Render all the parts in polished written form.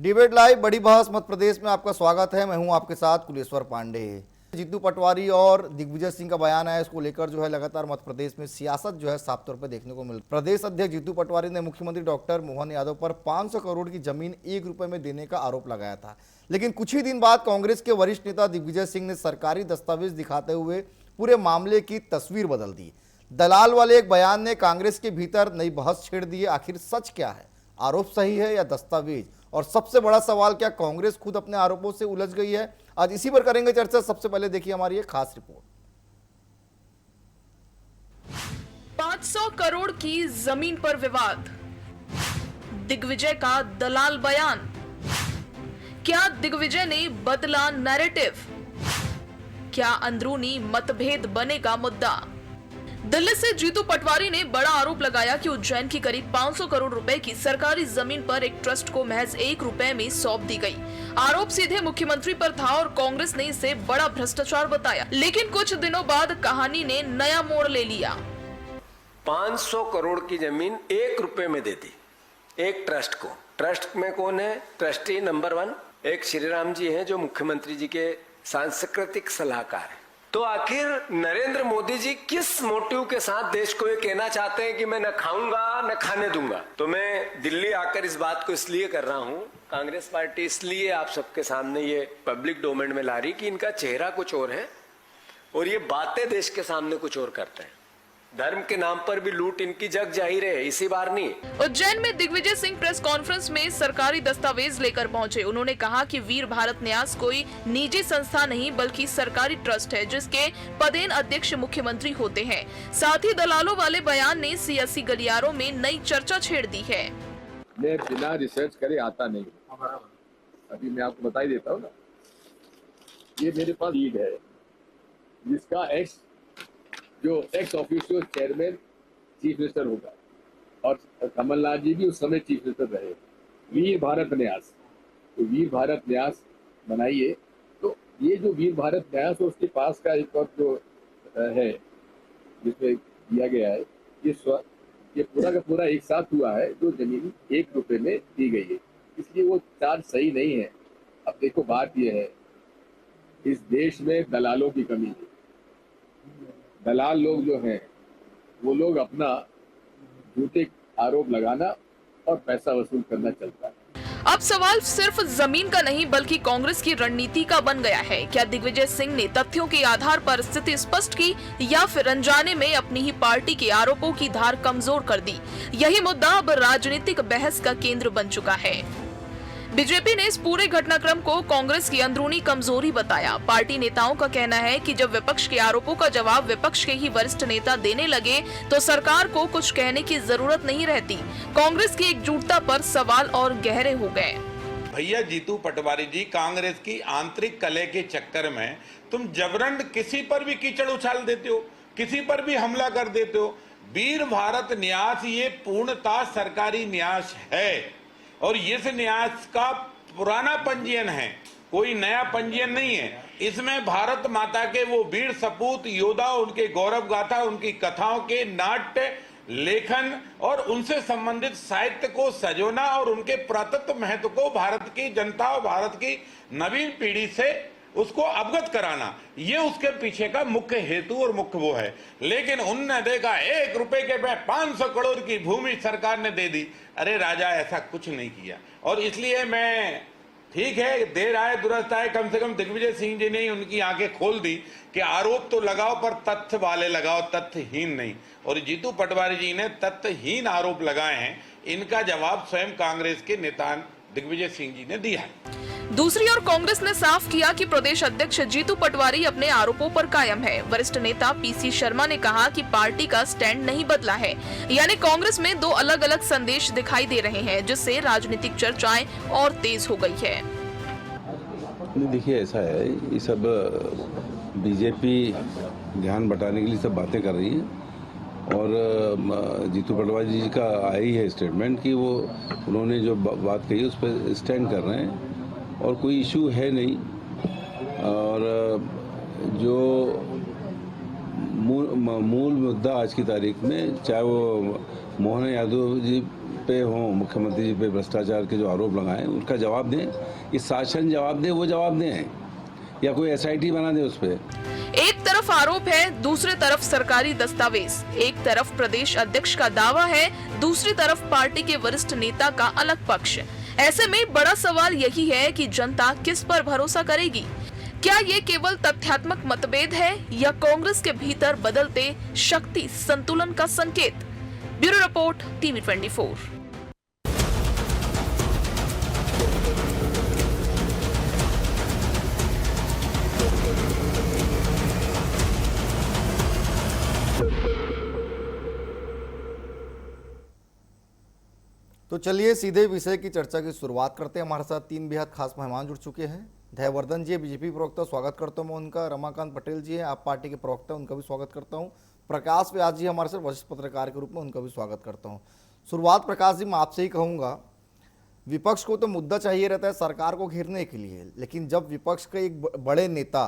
Debate live बड़ी बहस मध्य प्रदेश में आपका स्वागत है। मैं हूं आपके साथ कुलेश्वर पांडे। जीतू पटवारी और दिग्विजय सिंह का बयान है, इसको लेकर जो है लगातार मध्य प्रदेश में सियासत जो है साफ तौर पर देखने को मिल रही है। प्रदेश अध्यक्ष जीतू पटवारी ने मुख्यमंत्री डॉक्टर मोहन यादव पर 500 करोड़ की जमीन 1 रुपए में देने का आरोप लगाया था, लेकिन कुछ ही दिन बाद कांग्रेस के वरिष्ठ नेता दिग्विजय सिंह ने सरकारी दस्तावेज दिखाते हुए पूरे मामले की तस्वीर बदल दी। दलाल वाले एक बयान ने कांग्रेस के भीतर नई बहस छेड़ दी है। आखिर सच क्या है? आरोप सही है या दस्तावेज? और सबसे बड़ा सवाल, क्या कांग्रेस खुद अपने आरोपों से उलझ गई है? आज इसी पर करेंगे चर्चा। सबसे पहले देखिए हमारी एक खास रिपोर्ट। 500 करोड़ की जमीन पर विवाद, दिग्विजय का दलाल बयान। क्या दिग्विजय ने बदला नैरेटिव? क्या अंदरूनी मतभेद बनेगा मुद्दा? दिल्ली से जीतू पटवारी ने बड़ा आरोप लगाया कि उज्जैन की करीब 500 करोड़ रुपए की सरकारी जमीन पर एक ट्रस्ट को महज 1 रुपए में सौंप दी गई। आरोप सीधे मुख्यमंत्री पर था और कांग्रेस ने इसे बड़ा भ्रष्टाचार बताया। लेकिन कुछ दिनों बाद कहानी ने नया मोड़ ले लिया। 500 करोड़ की जमीन 1 रुपए में दे दी एक ट्रस्ट को। ट्रस्ट में कौन है? ट्रस्टी नंबर 1 एक श्रीराम जी हैं, जो मुख्यमंत्री जी के सांस्कृतिक सलाहकार है। तो आखिर नरेंद्र मोदी जी किस मोटिव के साथ देश को ये कहना चाहते हैं कि मैं न खाऊंगा न खाने दूंगा? तो मैं दिल्ली आकर इस बात को इसलिए कर रहा हूं, कांग्रेस पार्टी इसलिए आप सबके सामने ये पब्लिक डोमेन में ला रही कि इनका चेहरा कुछ और है और ये बातें देश के सामने कुछ और करते हैं। धर्म के नाम पर भी लूट इनकी जग जाहिर है, इसी बार नहीं। उज्जैन में दिग्विजय सिंह प्रेस कॉन्फ्रेंस में सरकारी दस्तावेज लेकर पहुंचे। उन्होंने कहा कि वीर भारत न्यास कोई निजी संस्था नहीं बल्कि सरकारी ट्रस्ट है, जिसके पदेन अध्यक्ष मुख्यमंत्री होते हैं। साथ ही दलालों वाले बयान ने सियासी गलियारों में नई चर्चा छेड़ दी है। मैं बिना रिसर्च करे आता नहीं, अभी मैं आपको बता ही देता हूँ ना। ये मेरे पास लीड है जिसका x official chairman chief minister होगा और कमलनाथ जी भी उस समय चीफ मिनिस्टर रहे। वीर भारत न्यास, तो वीर भारत न्यास बनाइए। तो ये जो वीर भारत न्यास है उसके पास का एक और जो है जिसमें दिया गया है, ये पूरा का पूरा एक साथ हुआ है जो जमीन 1 रुपए में दी गई है, इसलिए वो चार्ज सही नहीं है। अब देखो, बात यह है, इस देश में दलालों की कमी है। दलाल लोग जो हैं वो लोग अपना झूठे आरोप लगाना और पैसा वसूल करना चलता है। अब सवाल सिर्फ जमीन का नहीं बल्कि कांग्रेस की रणनीति का बन गया है। क्या दिग्विजय सिंह ने तथ्यों के आधार पर स्थिति स्पष्ट की या फिर अनजाने में अपनी ही पार्टी के आरोपों की धार कमजोर कर दी? यही मुद्दा अब राजनीतिक बहस का केंद्र बन चुका है। बीजेपी ने इस पूरे घटनाक्रम को कांग्रेस की अंदरूनी कमजोरी बताया। पार्टी नेताओं का कहना है कि जब विपक्ष के आरोपों का जवाब विपक्ष के ही वरिष्ठ नेता देने लगे तो सरकार को कुछ कहने की जरूरत नहीं रहती। कांग्रेस की एकजुटता पर सवाल और गहरे हो गए। भैया जीतू पटवारी जी, कांग्रेस की आंतरिक कलह के चक्कर में तुम जबरन किसी पर भी कीचड़ उछाल देते हो, किसी पर भी हमला कर देते हो। वीर भारत न्यास ये पूर्णतः सरकारी न्यास है और इस न्यास का पुराना पंजीयन है, कोई नया पंजीयन नहीं है। इसमें भारत माता के वो वीर सपूत योद्धा, उनके गौरव गाथा, उनकी कथाओं के नाट्य लेखन और उनसे संबंधित साहित्य को सजोना और उनके पुरातत्व महत्व को भारत की जनता और भारत की नवीन पीढ़ी से उसको अवगत कराना, ये उसके पीछे का मुख्य हेतु और मुख्य वो है। लेकिन उनने देखा 1 रुपए के पे 500 करोड़ की भूमि सरकार ने दे दी। अरे राजा, ऐसा कुछ नहीं किया। और इसलिए मैं, ठीक है, देर आए दुरुस्त आए, कम से कम दिग्विजय सिंह जी ने उनकी आंखें खोल दी कि आरोप तो लगाओ पर तथ्य वाले लगाओ, तथ्यहीन नहीं। और जीतू पटवारी जी ने तथ्यहीन आरोप लगाए हैं। इनका जवाब स्वयं कांग्रेस के नेता दिग्विजय सिंह जी ने दिया है। दूसरी ओर कांग्रेस ने साफ किया कि प्रदेश अध्यक्ष जीतू पटवारी अपने आरोपों पर कायम है। वरिष्ठ नेता पीसी शर्मा ने कहा कि पार्टी का स्टैंड नहीं बदला है। यानी कांग्रेस में 2 अलग अलग संदेश दिखाई दे रहे हैं, जिससे राजनीतिक चर्चाएं और तेज हो गई है। देखिए, ऐसा है, ये सब बीजेपी ध्यान बटाने के लिए सब बातें कर रही है और जीतू पटवारी जी का आई है स्टेटमेंट कि वो उन्होंने जो बात कही उस पर स्टैंड कर रहे हैं और कोई इशू है नहीं। और जो मूल मुद्दा आज की तारीख में, चाहे वो मोहन यादव जी पे हों, मुख्यमंत्री जी पे भ्रष्टाचार के जो आरोप लगाए उनका जवाब दें। इस शासन जवाब दे, वो जवाब दें, या कोई SIT बना दे उस पर। एक तरफ आरोप है, दूसरी तरफ सरकारी दस्तावेज। एक तरफ प्रदेश अध्यक्ष का दावा है, दूसरी तरफ पार्टी के वरिष्ठ नेता का अलग पक्ष। ऐसे में बड़ा सवाल यही है कि जनता किस पर भरोसा करेगी। क्या ये केवल तथ्यात्मक मतभेद है या कांग्रेस के भीतर बदलते शक्ति संतुलन का संकेत? Bureau report, TV 24। तो चलिए सीधे विषय की चर्चा की शुरुआत करते हैं। हमारे साथ 3 बेहद खास मेहमान जुड़ चुके हैं। धैवर्धन जी बीजेपी प्रवक्ता, स्वागत करता हूं मैं उनका। रमाकांत पटेल जी हैं, आप पार्टी के प्रवक्ता, उनका भी स्वागत करता हूं। प्रकाश व्यास जी हमारे साथ वरिष्ठ पत्रकार के रूप में, उनका भी स्वागत करता हूं। शुरुआत प्रकाश जी मैं आपसे ही कहूँगा, विपक्ष को तो मुद्दा चाहिए रहता है सरकार को घेरने के लिए, लेकिन जब विपक्ष के एक बड़े नेता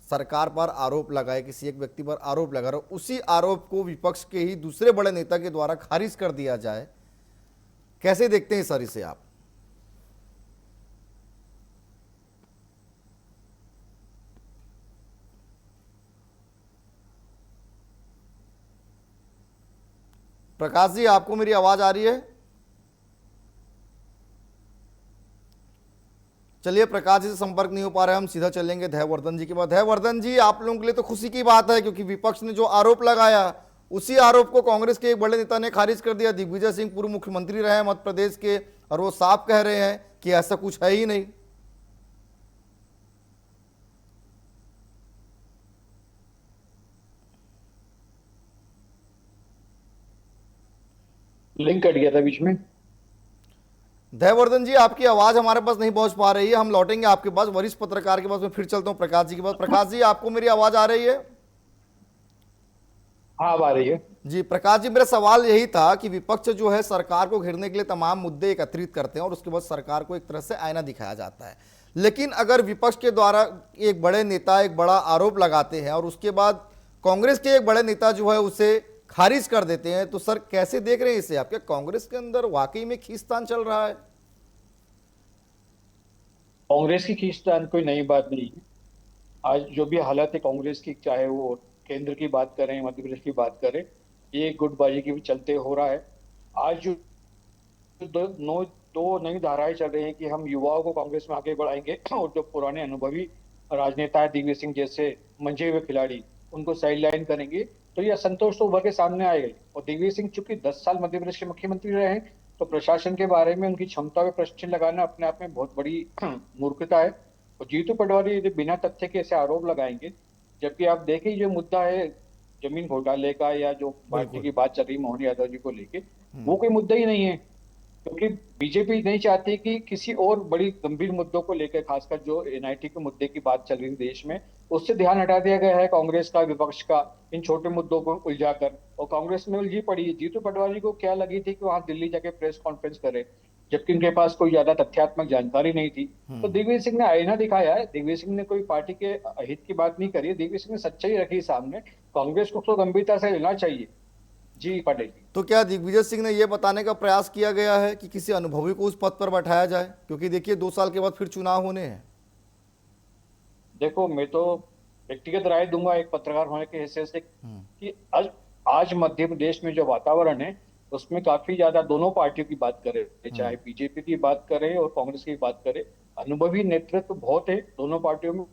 सरकार पर आरोप लगाए, किसी एक व्यक्ति पर आरोप लगा रहा, उसी आरोप को विपक्ष के ही दूसरे बड़े नेता के द्वारा खारिज कर दिया जाए, कैसे देखते हैं सर इसे आप? प्रकाश जी, आपको मेरी आवाज आ रही है? चलिए, प्रकाश जी से संपर्क नहीं हो पा रहा है, हम सीधा चलेंगे धैवर्धन जी के बाद। धैवर्धन जी, आप लोगों के लिए तो खुशी की बात है, क्योंकि विपक्ष ने जो आरोप लगाया उसी आरोप को कांग्रेस के एक बड़े नेता ने खारिज कर दिया। दिग्विजय सिंह पूर्व मुख्यमंत्री रहे हैं मध्य प्रदेश के, और वो साफ कह रहे हैं कि ऐसा कुछ है ही नहीं। लिंक कट गया था बीच में। धैवर्धन जी, आपकी आवाज हमारे पास नहीं पहुंच पा रही है, हम लौटेंगे आपके पास, वरिष्ठ पत्रकार के पास। मैं फिर चलता हूं प्रकाश जी के पास। प्रकाश जी, आपको मेरी आवाज आ रही है? हाँ, अब आ रही है जी। प्रकाश जी, मेरा सवाल यही था कि विपक्ष जो है सरकार को घेरने के लिए तमाम मुद्दे एकत्रित करते हैं और उसके बाद सरकार को एक तरह से आईना दिखाया जाता है, लेकिन अगर विपक्ष के द्वारा एक बड़े नेता एक बड़ा आरोप लगाते हैं और उसके बाद कांग्रेस के एक बड़े नेता जो है उसे खारिज कर देते हैं, तो सर कैसे देख रहे हैं इसे? आपके कांग्रेस के अंदर वाकई में खींचतान चल रहा है? कांग्रेस की खींचतान कोई नई बात नहीं है। आज जो भी हालत है कांग्रेस की, चाहे वो केंद्र की बात करें, मध्य प्रदेश की बात करें, ये गुटबाजी के भी चलते हो रहा है। आज जो दो नई धाराएं चल रही हैं कि हम युवाओं को कांग्रेस में आगे बढ़ाएंगे और जो पुराने अनुभवी राजनेता है दिग्विजय सिंह जैसे मंजे हुए खिलाड़ी, उनको साइडलाइन करेंगे, तो यह असंतोष तो उभर के सामने आएगा। और दिग्विजय सिंह चूंकि 10 साल मध्य प्रदेश के मुख्यमंत्री रहे हैं, तो प्रशासन के बारे में उनकी क्षमता पे प्रश्न लगाना अपने आप में बहुत बड़ी मूर्खता है। और जीतू पटवारी यदि बिना तथ्य के ऐसे आरोप लगाएंगे, जबकि आप देखें जो मुद्दा है जमीन घोटाले का या जो पार्टी की बात चल रही मोहन यादव जी को लेके, वो कोई मुद्दा ही नहीं है, क्योंकि बीजेपी नहीं चाहती कि किसी और बड़ी गंभीर मुद्दों को लेकर, खासकर जो NIT के मुद्दे की बात चल रही है देश में, उससे ध्यान हटा दिया गया है कांग्रेस का, विपक्ष का, इन छोटे मुद्दों को उलझाकर, और कांग्रेस में उलझी पड़ी है। जीतू पटवारी को क्या लगी थी कि वहां दिल्ली जाके प्रेस कॉन्फ्रेंस करे, जबकि उनके पास कोई ज्यादा तथ्यात्मक जानकारी नहीं थी। तो दिग्विजय सिंह ने आईना दिखाया है। दिग्विजय सिंह ने कोई पार्टी के हित की बात नहीं करी है, दिग्विजय सिंह ने सच्चाई रखी सामने। कांग्रेस को तो गंभीरता से लेना चाहिए। जी पटेल जी, तो क्या दिग्विजय सिंह ने यह बताने का प्रयास किया गया है कि किसी अनुभवी को उस पद पर बैठाया जाए? क्योंकि देखिए 2 साल के बाद फिर चुनाव होने हैं। देखो, मैं तो व्यक्तिगत राय दूंगा एक पत्रकार होने के हिस्से से कि आज मध्य प्रदेश में जो वातावरण है उसमें काफी ज्यादा, दोनों पार्टियों की बात करें, चाहे बीजेपी की बात करें और कांग्रेस की बात करें, अनुभवी नेतृत्व बहुत है दोनों पार्टियों में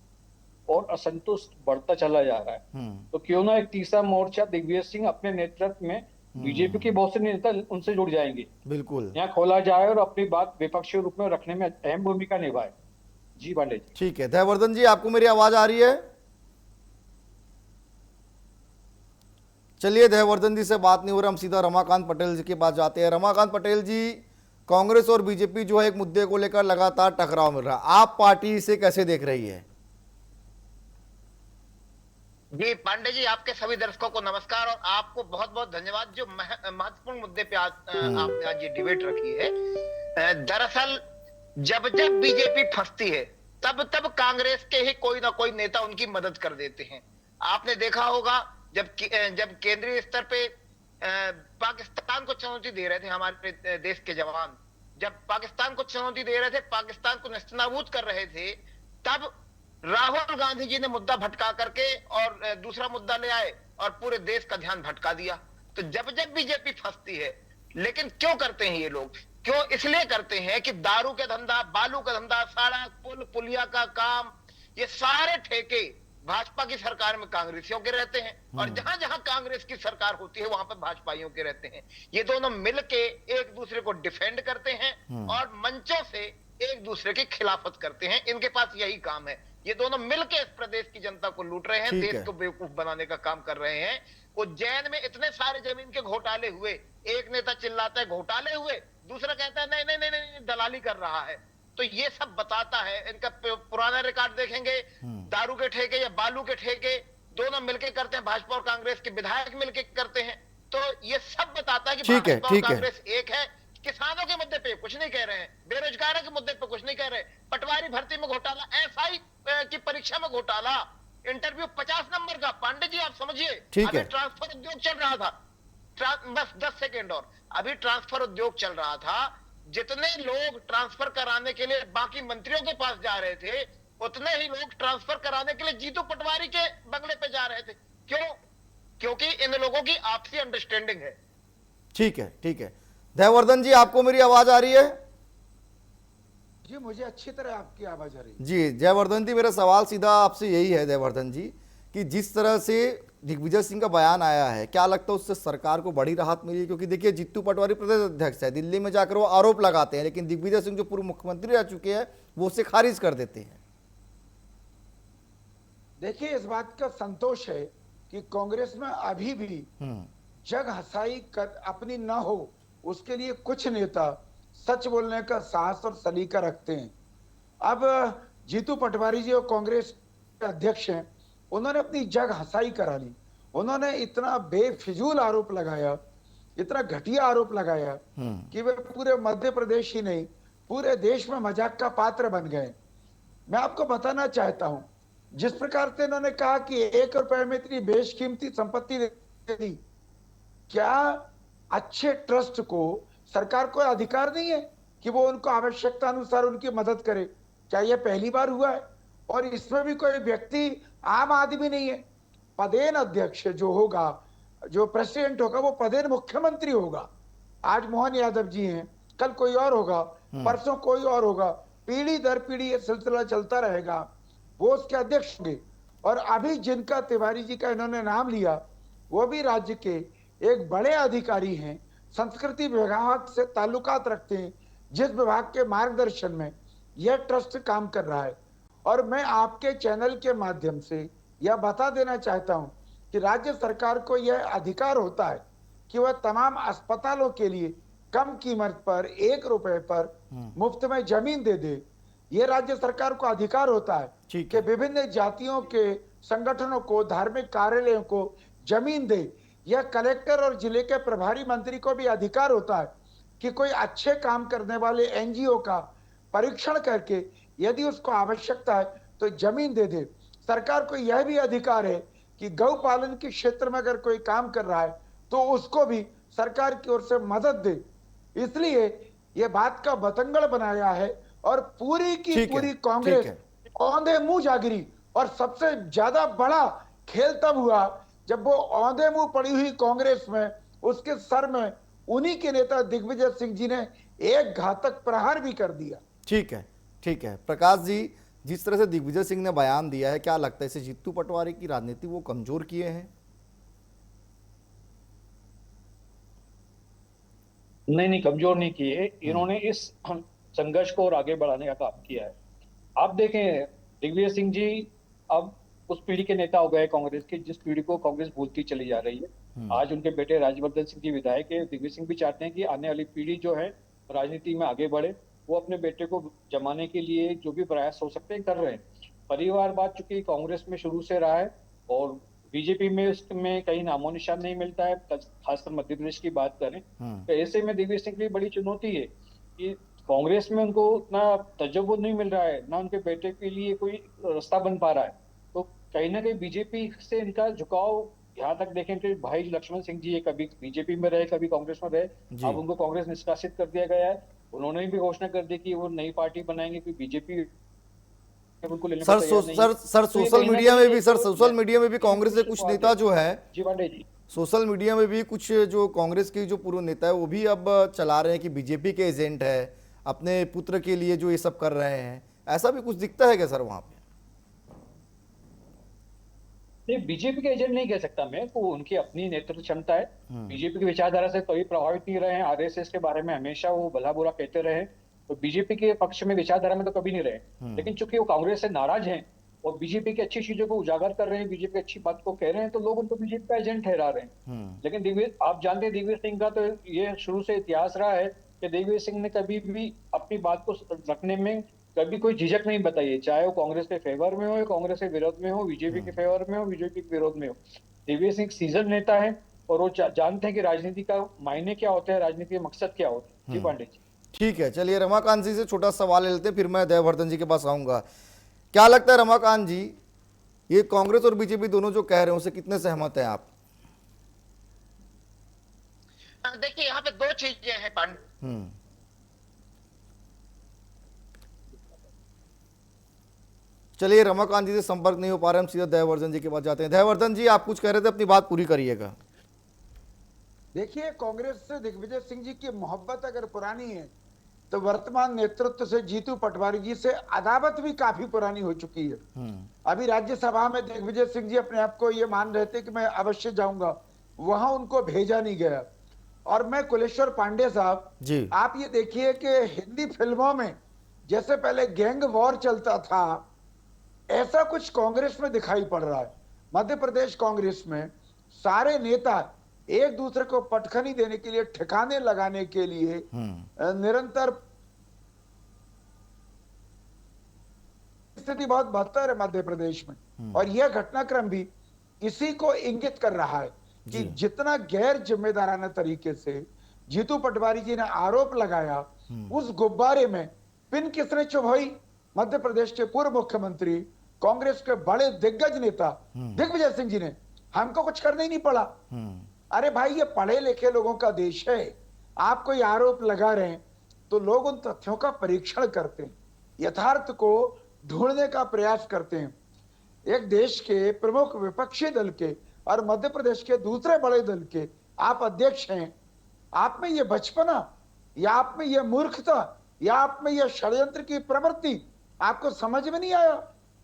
और असंतोष बढ़ता चला जा रहा है। तो क्यों ना एक तीसरा मोर्चा दिग्विजय सिंह अपने नेतृत्व में, बीजेपी के बहुत से नेता उनसे जुड़ जाएंगे, बिल्कुल यहाँ खोला जाए और अपनी बात विपक्षी रूप में रखने में अहम भूमिका निभाए। जी पांडे जी। ठीक है। धैवर्धन जी, आपको मेरी आवाज आ रही है? चलिए, धैवर्धन जी से बात नहीं हो रहा, हम सीधा रमाकांत पटेल जी के पास जाते हैं। रमाकांत पटेल जी, कांग्रेस और बीजेपी जो है एक मुद्दे को लेकर लगातार टकराव मिल रहा है, आप पार्टी इसे कैसे देख रही है? जी पांडे जी, आपके सभी दर्शकों को नमस्कार और आपको बहुत बहुत धन्यवाद जो महत्वपूर्ण मुद्दे पे आपने आज ये डिबेट रखी है। दरअसल जब जब बीजेपी फंसती है तब तब कांग्रेस के ही कोई ना कोई नेता उनकी मदद कर देते हैं। आपने देखा होगा जब केंद्रीय स्तर पे पाकिस्तान को चुनौती दे रहे थे हमारे देश के जवान, जब पाकिस्तान को चुनौती दे रहे थे, पाकिस्तान को नेस्तनाबूद कर रहे थे, तब राहुल गांधी जी ने मुद्दा भटका करके और दूसरा मुद्दा ले आए और पूरे देश का ध्यान भटका दिया। तो जब जब बीजेपी फंसती है, लेकिन क्यों करते हैं ये लोग? क्यों? इसलिए करते हैं कि दारू का धंधा, बालू का धंधा, सड़क, पुल पुलिया का काम, ये सारे ठेके भाजपा की सरकार में कांग्रेसियों के रहते हैं, और जहां जहां कांग्रेस की सरकार होती है वहां पर भाजपाइयों के रहते हैं। ये दोनों मिलके एक दूसरे को डिफेंड करते हैं और मंचों से एक दूसरे की खिलाफत करते हैं। इनके पास यही काम है। ये दोनों मिलके इस प्रदेश की जनता को लूट रहे हैं, देश को बेवकूफ बनाने का काम कर रहे हैं। उज्जैन में इतने सारे जमीन के घोटाले हुए, एक नेता चिल्लाता है घोटाले हुए, दूसरा कहता है नहीं नहीं नहीं नहीं, दलाली कर रहा है। तो ये सब बताता है, इनका पुराना रिकॉर्ड देखेंगे, दारू के ठेके या बालू के ठेके दोनों मिलके करते हैं, भाजपा और कांग्रेस के विधायक मिलके करते हैं। तो ये सब बताता है कि भाजपा और कांग्रेस एक है। किसानों के मुद्दे पे कुछ नहीं कह रहे हैं, बेरोजगारों के मुद्दे पे कुछ नहीं कह रहे, पटवारी भर्ती में घोटाला, एसआई की परीक्षा में घोटाला, इंटरव्यू 50 नंबर का। पांडे जी आप समझिए, अभी ट्रांसफर उद्योग चल रहा था, बस 10 सेकेंड और, अभी ट्रांसफर उद्योग चल रहा था। जितने लोग ट्रांसफर कराने के लिए बाकी मंत्रियों के पास जा रहे थे, उतने ही लोग ट्रांसफर कराने के लिए जीतू पटवारी के बंगले पे जा रहे थे। क्यों? क्योंकि इन लोगों की आपसी अंडरस्टैंडिंग है। ठीक है, ठीक है। दयावर्धन जी, आपको मेरी आवाज आ रही है? जी, मुझे अच्छी तरह आपकी आवाज आ रही है। जी जयवर्धन जी, मेरा सवाल सीधा आपसे यही है दयावर्धन जी, कि जिस तरह से दिग्विजय सिंह का बयान आया है, क्या लगता है उससे सरकार को बड़ी राहत मिली? क्योंकि देखिए जीतू पटवारी प्रदेश अध्यक्ष है, दिल्ली में जाकर वो आरोप लगाते हैं, लेकिन दिग्विजय सिंह जो पूर्व मुख्यमंत्री रह चुके हैं वो उससे खारिज कर देते हैं। देखिए, इस बात का संतोष है कि कांग्रेस में अभी भी जग हंसाई अपनी न हो, उसके लिए कुछ नेता सच बोलने का साहस और सलीका रखते हैं। अब जीतू पटवारी जी और कांग्रेस के अध्यक्ष हैं, उन्होंने अपनी जग हंसाई करा ली। उन्होंने इतना बेफिजूल आरोप लगाया, इतना घटिया आरोप लगाया कि वे पूरे मध्य प्रदेश ही नहीं, पूरे देश में मजाक का पात्र बन गए। मैं आपको बताना चाहता हूं, जिस प्रकार से इन्होंने कहा कि 1 रुपए में इतनी बेशकीमती संपत्ति दे दी, क्या अच्छे ट्रस्ट को सरकार को अधिकार नहीं है कि वो उनको आवश्यकता अनुसार उनकी मदद करे? क्या यह पहली बार हुआ है? और इसमें भी कोई व्यक्ति आम आदमी नहीं है। पदेन अध्यक्ष जो होगा, जो प्रेसिडेंट होगा, वो पदेन मुख्यमंत्री होगा। आज मोहन यादव जी हैं, कल कोई और होगा, परसों कोई और होगा, पीढ़ी दर पीढ़ी ये सिलसिला चलता रहेगा। वो उसके अध्यक्ष होंगे। और अभी जिनका तिवारी जी का इन्होंने नाम लिया, वो भी राज्य के एक बड़े अधिकारी हैं, संस्कृति विभाग से ताल्लुकात रखते हैं, जिस विभाग के मार्गदर्शन में यह ट्रस्ट काम कर रहा है। और मैं आपके चैनल के माध्यम से यह बता देना चाहता हूं कि राज्य सरकार को यह अधिकार होता है कि वह तमाम अस्पतालों के लिए कम कीमत पर 1 रुपए पर मुफ्त में जमीन दे दे। यह राज्य सरकार को अधिकार होता है कि विभिन्न जातियों के संगठनों को, धार्मिक कार्यालयों को जमीन दे। यह कलेक्टर और जिले के प्रभारी मंत्री को भी अधिकार होता है कि कोई अच्छे काम करने वाले एनजीओ का परीक्षण करके यदि उसको आवश्यकता है तो जमीन दे दे। सरकार को यह भी अधिकार है कि गौ पालन के क्षेत्र में अगर कोई काम कर रहा है तो उसको भी सरकार की ओर से मदद दे। इसलिए यह बात का बतंगड़ बनाया है और पूरी की पूरी कांग्रेस औंधे मुंह जागिरी। और सबसे ज्यादा बड़ा खेल तब हुआ जब वो औंधे मुंह पड़ी हुई कांग्रेस में, उसके सर में उन्हीं के नेता दिग्विजय सिंह जी ने एक घातक प्रहार भी कर दिया। ठीक है, ठीक है। प्रकाश जी, जिस तरह से दिग्विजय सिंह ने बयान दिया है, क्या लगता है इसे जीतू पटवारी की राजनीति वो कमजोर किए हैं? नहीं, कमजोर नहीं किए। इन्होंने इस संघर्ष को और आगे बढ़ाने का काम किया है। आप देखें, दिग्विजय सिंह जी अब उस पीढ़ी के नेता हो गए कांग्रेस के, जिस पीढ़ी को कांग्रेस भूलती चली जा रही है। आज उनके बेटे राज्यवर्धन सिंह जी विधायक है। दिग्विजय सिंह भी चाहते हैं कि आने वाली पीढ़ी जो है राजनीति में आगे बढ़े। वो अपने बेटे को जमाने के लिए जो भी प्रयास हो सकते हैं कर रहे हैं। परिवारवाद चूंकि कांग्रेस में शुरू से रहा है और बीजेपी में उसमें कहीं नामो निशान नहीं मिलता है, खासकर मध्य प्रदेश की बात करें तो ऐसे में दिग्विजय सिंह के लिए बड़ी चुनौती है कि कांग्रेस में उनको उतना तजुर्बा नहीं मिल रहा है, ना उनके बेटे के लिए कोई रास्ता बन पा रहा है। तो कहीं ना कहीं बीजेपी से इनका झुकाव यहाँ तक देखें तो भाई लक्ष्मण सिंह जी ये कभी बीजेपी में रहे, कभी कांग्रेस में रहे, जी। अब उनको कांग्रेस निष्कासित कर दिया गया है। उन्होंने भी घोषणा कर दी कि वो नई पार्टी बनाएंगे, कि बीजेपी उनको लेने को सर तैयार नहीं सर है। सर तो ये सोशल कहीं ना मीडिया में कहीं भी एक सर तो सोशल मीडिया में भी कांग्रेस के कुछ नेता जो है, जी पांडे जी, सोशल मीडिया में भी कुछ जो कांग्रेस की जो पूर्व नेता है वो भी अब चला रहे हैं कि बीजेपी के एजेंट है, अपने पुत्र के लिए जो ये सब कर रहे हैं, ऐसा भी कुछ दिखता है क्या सर वहां पे? नहीं, बीजेपी के एजेंट नहीं कह सकता मैं, तो उनकी अपनी नेतृत्व क्षमता है। बीजेपी की विचारधारा से कभी प्रभावित नहीं रहे हैं, आरएसएस के बारे में हमेशा वो भला बुरा कहते रहे, तो बीजेपी के पक्ष में विचारधारा में तो कभी नहीं रहे। लेकिन चूंकि वो कांग्रेस से नाराज हैं और बीजेपी की अच्छी चीजों को उजागर कर रहे हैं, बीजेपी की अच्छी बात को कह रहे हैं, तो लोग उनको बीजेपी का एजेंट ठहरा रहे हैं। लेकिन आप जानते हैं दिग्विजय सिंह का तो ये शुरू से इतिहास रहा है कि दिग्विजय सिंह ने कभी भी अपनी बात को रखने में कभी कोई झिझक नहीं बताई है, चाहे वो कांग्रेस के फेवर में हो या कांग्रेस के विरोध में हो, बीजेपी के फेवर में हो, बीजेपी के विरोध में हो। दिग्विजय सिंह सीजन नेता है और वो जानते हैं कि राजनीति का मायने क्या होता है, राजनीति का मकसद क्या होता है। जी पांडे जी। ठीक है, चलिए रमाकांत जी से छोटा सवाल ले लेते हैं, फिर मैं देववर्धन जी के पास आऊंगा। क्या लगता है रमाकांत जी, ये कांग्रेस और बीजेपी दोनों जो कह रहे हैं उससे कितने सहमत हैं आप? देखिए यहाँ पे दो चीजें हैं पांडे। चलिए रमाकांत जी से संपर्क नहीं हो पा रहे, हम सीधा दयावर्धन जी के पास जाते हैं। दयावर्धन जी आप कुछ कह रहे थे, अपनी बात पूरी करिएगा। देखिए, कांग्रेस से दिग्विजय सिंह जी की मोहब्बत अगर पुरानी है तो वर्तमान नेतृत्व से जीतू पटवारी जी से अदावत भी काफी पुरानी हो चुकी है। अभी राज्यसभा में दिग्विजय सिंह जी अपने आप को ये मान रहे थे कि मैं अवश्य जाऊंगा, वहां उनको भेजा नहीं गया। और मैं कुलेश्वर पांडे साहब जी, आप ये देखिए कि हिंदी फिल्मों में जैसे पहले गैंग वॉर चलता था, ऐसा कुछ कांग्रेस में दिखाई पड़ रहा है। मध्य प्रदेश कांग्रेस में सारे नेता एक दूसरे को पटखनी देने के लिए, ठिकाने लगाने के लिए निरंतर, स्थिति बहुत बदतर है मध्य प्रदेश में। और यह घटनाक्रम भी इसी को इंगित कर रहा है कि जितना गैर जिम्मेदाराना तरीके से जीतू पटवारी जी ने आरोप लगाया, उस गुब्बारे में पिन किसने चुभाई? मध्य प्रदेश के पूर्व मुख्यमंत्री, कांग्रेस के बड़े दिग्गज नेता दिग्विजय सिंह जी ने। हमको कुछ करना ही नहीं पड़ा। अरे भाई, ये पढ़े लिखे लोगों का देश है। आप कोई आरोप लगा रहे हैं तो लोग उन तथ्यों का परीक्षण करते हैं, यथार्थ को ढूंढने का प्रयास करते हैं। एक देश के प्रमुख विपक्षी दल के और मध्य प्रदेश के दूसरे बड़े दल के आप अध्यक्ष हैं। आप में ये बचपना, या आप में ये मूर्खता, या आप में ये षड्यंत्र की प्रवृत्ति आपको समझ में नहीं आया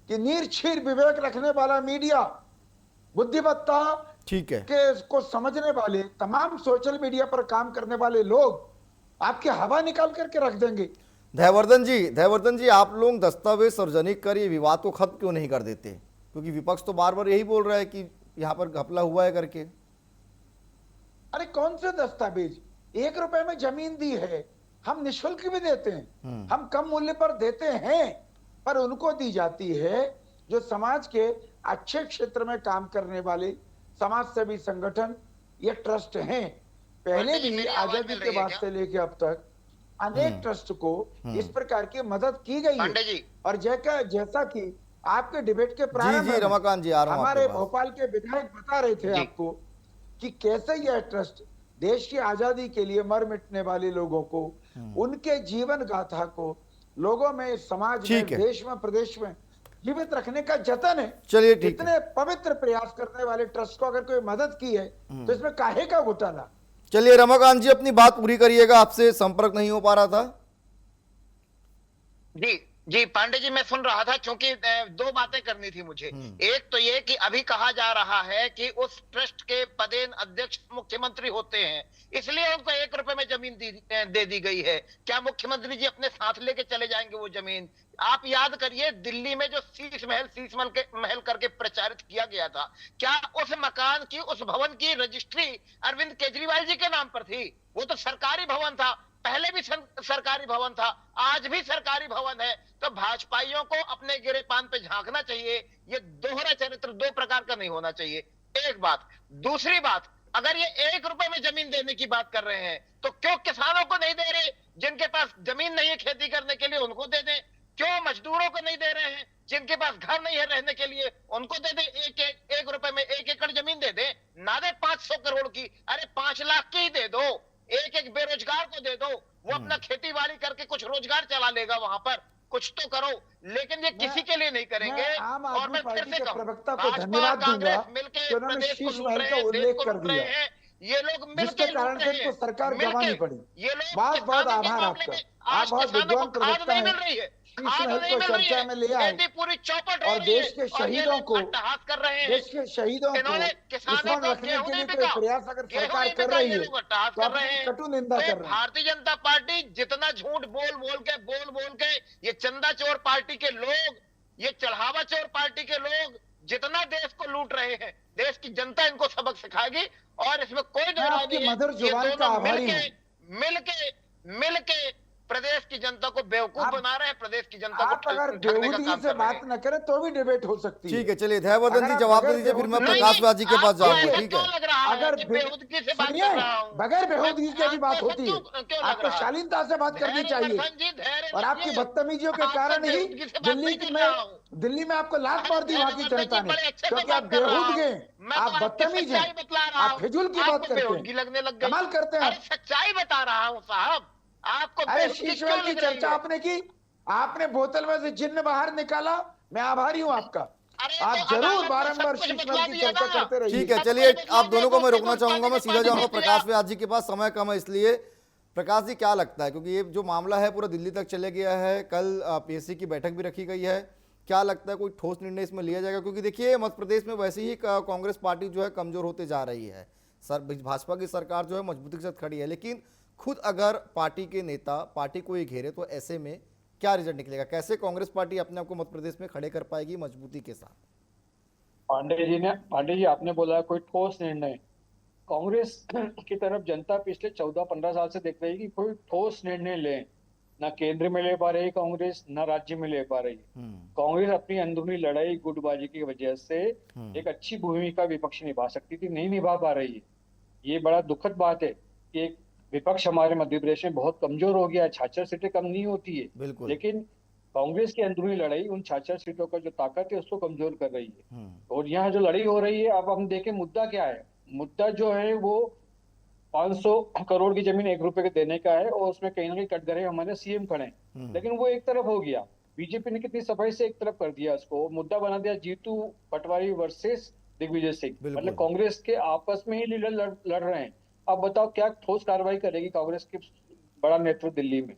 कि नीरछीर विवेक रखने वाला मीडिया, बुद्धिमत्ता ठीक है, के इसको समझने वाले तमाम सोशल मीडिया पर काम करने वाले लोग आपकी हवा निकाल करके रख देंगे। दयावर्धन जी आप लोग दस्तावेज सार्वजनिक कर ये विवाद को खत्म क्यों नहीं कर देते? क्योंकि विपक्ष तो बार बार यही बोल रहा है कि यहाँ पर घपला हुआ है करके। अरे कौन से दस्तावेज? 1 रुपए में जमीन दी है, हम निःशुल्क भी देते हैं, हम कम मूल्य पर देते हैं, पर उनको दी जाती है जो समाज के अच्छे क्षेत्र में काम करने वाले समाज सेवी संगठन, ये ट्रस्ट हैं। पहले भी आजादी के बाद से लेके अब तक अनेक ट्रस्ट को इस प्रकार की मदद की गई है। और जैसा कि आपके डिबेट के प्रारंभ में रमाकांत जी आ रहा हूं हमारे भोपाल के विधायक बता रहे थे आपको कि कैसे यह ट्रस्ट देश की आजादी के लिए मर मिटने वाले लोगों को, उनके जीवन गाथा को लोगों में, समाज में, देश में, प्रदेश में जीवित रखने का जतन है। चलिए ठीक इतने पवित्र प्रयास करने वाले ट्रस्ट को अगर कोई मदद की है तो इसमें काहे का घोटाला? चलिए रमाकांत जी अपनी बात पूरी करिएगा, आपसे संपर्क नहीं हो पा रहा था। जी पांडे जी, मैं सुन रहा था, क्योंकि दो बातें करनी थी मुझे। एक तो ये कि अभी कहा जा रहा है कि उस ट्रस्ट के पदेन अध्यक्ष मुख्यमंत्री होते हैं, इसलिए उनको 1 रुपए में जमीन दे दी गई है। क्या मुख्यमंत्री जी अपने साथ लेके चले जाएंगे वो जमीन? आप याद करिए, दिल्ली में जो शीश महल करके प्रचारित किया गया था, क्या उस मकान की, उस भवन की रजिस्ट्री अरविंद केजरीवाल जी के नाम पर थी? वो तो सरकारी भवन था, पहले भी सरकारी भवन था, आज भी सरकारी भवन है। तो भाजपाइयों को अपने गिरे पान पे झांकना चाहिए। ये दोहरा चरित्र 2 प्रकार का नहीं होना चाहिए, एक बात। दूसरी बात, अगर ये 1 रुपए में जमीन देने की बात कर रहे हैं तो क्यों किसानों को नहीं दे रहे? जिनके पास जमीन नहीं है खेती करने के लिए उनको दे दें। क्यों मजदूरों को नहीं दे रहे हैं? जिनके पास घर नहीं है रहने के लिए उनको दे दें। 1 रुपए में 1 एकड़ जमीन दे दें। ना दे 500 करोड़ की, अरे 5 लाख की ही दे दो, एक एक बेरोजगार को दे दो, वो अपना खेती बाड़ी करके कुछ रोजगार चला लेगा वहां पर, कुछ तो करो। लेकिन ये किसी के लिए नहीं करेंगे। आम और आदमी मैं फिर पार्टी से के कहूं, प्रवक्ता को भाजपा धन्यवाद और दूंगा कांग्रेस मिलके कि उन्होंने प्रदेश को शीश लूट महल रहे का हैं, देश उल्लेख को कर लूट रहे दिया, हैं, ये लोग मिलके जिसके लूट कारण रहे से इनको हैं, सरकार मिलके। गंवानी पड़ी। ये लोग बहुत बहुत किसानों के आभार मामले आपका, में आप आज बहुत किसानों विद्वान को खाद प्रवक्ता नहीं हैं, मिल रही है, शीश खाद महल नहीं को मिल रही चर्चा है, में ले आए खेती पूरी चौपट हो और रही है, देश के और ये शहीदों लोग को, अट्टहास कर रहे हैं। देश के शहीदों को इन्होंने किसानों दुश्मन को रखने गेहूं के नहीं लिए कोई बिका, प्रयास अगर गेहूं सरकार नहीं कर बिका, रही ये है लोग अट्टहास तो कर आप रहे इसकी हैं। कटु निंदा तो कर रहे हैं। भारतीय जनता पार्टी जितना झूठ बोल बोल के ये चंदा चोर पार्टी के लोग, ये चढ़ावा चोर पार्टी के लोग जितना देश को लूट रहे हैं, देश की जनता इनको सबक सिखाएगी। और इसमें कोई दो राय आपकी नहीं है, मधुर ये जुबान का दोनों आभारी मिलके प्रदेश की जनता को बेवकूफ बना रहे हैं, प्रदेश की जनता आप को अगर ठगने का बेहूदगी काम से कर रहे बात हैं। न करें तो भी डिबेट हो सकती है। ठीक है, चलिए दयावर्धन अगर जी आप जवाब बगैर दे दीजिए, फिर मैं बेहूदगी- प्रकाश व्यास जी के पास आपको जाऊंगा। ऐसा ठीक क्यों है, लग रहा है अगर कि बेहूदगी से बात सुनिए, कर रहा हूं? बगैर बेहूदगी के भी बात आपको होती ऐसा है, क्यों लग आपको रहा है? शालीनता से बात करनी धैर्य चाहिए। वर्धन जी, धैर्य और आपकी रखिए। बदतमीजियों के आपको कारण ही बेहूदगी से बात नहीं कर रहा हूं। दिल्ली में आपको लात मार दी वहां की धैर्य जनता वर्धन जी ने, बड़े अच्छे से क्योंकि आप बात कर रहा बेहूद हूं। गए, मैं आप तो आपकी बदतमीज सच्चाई हैं, बतला रहा आप हूं। फिजूल की बात आपको करते बेहूदगी हैं, लगने लग गई। कमाल करते हैं अरे आप। सच्चाई बता रहा हूं साहब, आपको अरे बेहूदगी शीश क्यों महल की लग रही चर्चा है? आपने की, आपने बोतल में से जिन्न बाहर निकाला, मैं आभारी हूं आपका। अरे आप तो जरूर अदालत ने बारंबार सब कुछ शीश बतला महल की दिया चर्चा ना। करते रहिए। ठीक है, सब चलिए कुछ आप दोनों को मैं बतला रोकना दिया, चाहूंगा। मैं सीधा पानी जाऊंगा दे दिया। प्रकाश व्यास जी के पास, समय कम है इसलिए। प्रकाश जी, क्या लगता है, क्योंकि ये जो मामला है पूरा दिल्ली तक चले गया है, कल पीएससी की बैठक भी रखी गई है, क्या लगता है कोई ठोस निर्णय इसमें लिया जाएगा? क्योंकि देखिए मध्य प्रदेश में वैसे ही कांग्रेस पार्टी जो है कमजोर होते जा रही है, भाजपा की सरकार जो है मजबूती के साथ खड़ी है, लेकिन खुद अगर पार्टी के नेता पार्टी को ये घेरे तो ऐसे में क्या रिजल्ट निकलेगा? कैसे कांग्रेस पार्टी अपने आप को मध्य प्रदेश में खड़े कर पाएगी मजबूती के साथ? पांडे जी आपने बोला कोई ठोस निर्णय, कांग्रेस की तरफ जनता पिछले 14-15 साल से देख रही है कि कोई ठोस निर्णय ले, ना केंद्र में ले पा रही कांग्रेस, ना राज्य में ले पा रही। कांग्रेस अपनी अंदरूनी लड़ाई गुटबाजी की वजह से एक अच्छी भूमिका विपक्ष निभा सकती थी, नहीं निभा पा रही है। ये बड़ा दुखद बात है कि एक विपक्ष हमारे मध्य प्रदेश में बहुत कमजोर हो गया है। 66 सीटें कम नहीं होती है, बिल्कुल। लेकिन कांग्रेस की अंदरूनी लड़ाई उन 66 सीटों का जो ताकत है उसको कमजोर कर रही है। और यहाँ जो लड़ाई हो रही है, अब हम देखें मुद्दा क्या है। मुद्दा जो है वो 500 करोड़ की जमीन 1 रुपए के देने का है, और उसमें कहीं ना कहीं कटघरे हमारे सीएम खड़े हैं। लेकिन वो एक तरफ हो गया, बीजेपी ने कितनी सफाई से एक तरफ कर दिया, उसको मुद्दा बना दिया जीतू पटवारी वर्सेस दिग्विजय सिंह। मतलब कांग्रेस के आपस में ही लीडर लड़ रहे हैं। अब बताओ क्या ठोस कार्रवाई करेगी कांग्रेस के बड़ा नेतृत्व दिल्ली में?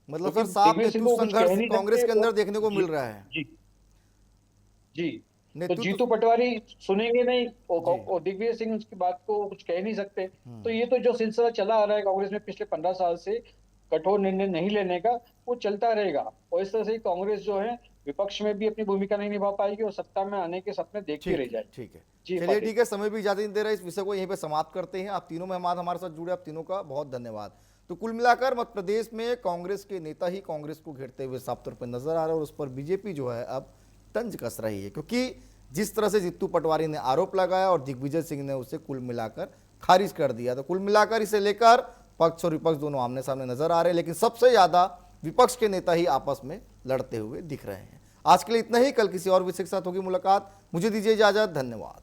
मतलब सर साफ नेतृत्व संघर्ष कांग्रेस के अंदर देखने को मिल रहा है। जी तो जीतू पटवारी सुनेंगे नहीं, और दिग्विजय सिंह उसकी बात को कुछ कह नहीं सकते। तो ये तो जो सिलसिला चला आ रहा है कांग्रेस में पिछले 15 साल से, कठोर निर्णय नहीं लेने का, वो चलता रहेगा। और इस तरह से कांग्रेस जो है विपक्ष में भी अपनी भूमिका नहीं निभा पाएगी और सत्ता में आने के सपने देखती रह जाएगी। ठीक है, जी चलिए ठीक है, समय भी इजाजत नहीं दे रहा है, इस विषय को यहीं पे समाप्त करते हैं। आप तीनों मेहमान हमारे साथ जुड़े, आप तीनों का बहुत धन्यवाद। तो कुल मिलाकर मध्य प्रदेश में कांग्रेस के नेता ही कांग्रेस को घेरते हुए साफ तौर पर नजर आ रहे हैं, और उस पर बीजेपी जो है अब तंज कस रही है, क्योंकि जिस तरह से जीतू पटवारी ने आरोप लगाया और दिग्विजय सिंह ने उसे कुल मिलाकर खारिज कर दिया। तो कुल मिलाकर इसे लेकर पक्ष और विपक्ष दोनों आमने सामने नजर आ रहे हैं, लेकिन सबसे ज्यादा विपक्ष के नेता ही आपस में लड़ते हुए दिख रहे हैं। आज के लिए इतना ही, कल किसी और विषय के साथ होगी मुलाकात। मुझे दीजिए इजाजत, धन्यवाद।